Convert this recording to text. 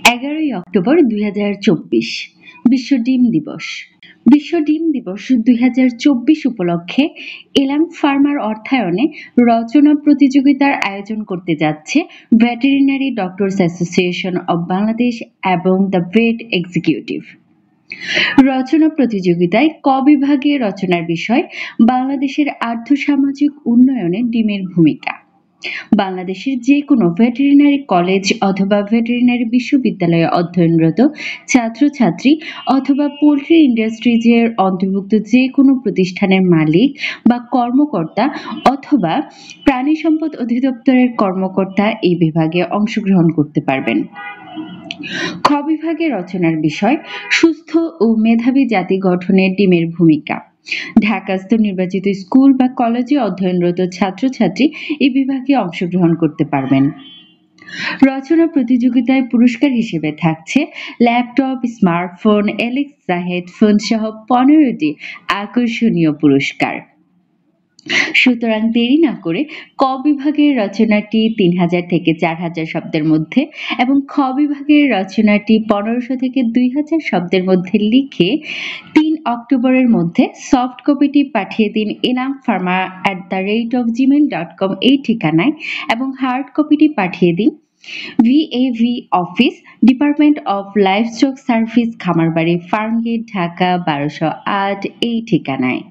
11 October 2024 বিশ্ব ডিম দিবস। বিশ্ব ডিম দিবস 2024 উপলক্ষে এলাম ফার্মার অর্থায়নে রচনা প্রতিযোগিতার আয়োজন করতে যাচ্ছে veterinary doctors association of Bangladesh এবং দ্য ভেট এক্সিকিউটিভ। রচনা প্রতিযোগিতায় ক বিভাগে রচনার বিষয় বাংলাদেশের আর্থসামাজিক উন্নয়নে ডিমের ভূমিকা। বাংলাদেশের যে কোনো ভেটেরিনারি কলেজ অথবা ভেটেরিনারি বিশ্ববিদ্যালয়ে অধ্যয়নরত ছাত্রছাত্রী অথবা পোল্ট্রি ইন্ডাস্ট্রিজের অন্তর্ভুক্ত যে কোনো প্রতিষ্ঠানের মালিক বা কর্মকর্তা অথবা প্রাণী সম্পদ অধিদপ্তরের কর্মকর্তা এই বিভাগে অংশগ্রহণ করতে পারবেন। খ বিভাগে রচনার বিষয় সুস্থ ও মেধাবী জাতি গঠনে ডিমের ভূমিকা। ঢাকাস্থ নির্বাচিত স্কুল বা কলেজে অধ্যয়নরত ছাত্রছাত্রী এই বিভাগে অংশগ্রহণ করতে পারবেন। রচনা প্রতিযোগিতায় পুরস্কার হিসেবে থাকছে ল্যাপটপ, স্মার্টফোন, এলেক্সা হেডফোন সহ 15টি আকর্ষণীয় পুরস্কার। সুতরাং দেরি না করে ক বিভাগের রচনাটি 3000 থেকে 4000 শব্দের মধ্যে এবং খ বিভাগের রচনাটি 1500 থেকে 2000 শব্দের মধ্যে লিখে 3 অক্টোবরের মধ্যে সফট কপিটি পাঠিয়ে দিন enamfarma@gmail.com এই ঠিকানায় এবং হার্ড কপিটি পাঠিয়ে দিন VAV office, department of livestock service, Khamarbari, Farmgate, Dhaka 1208 এই ঠিকানায়।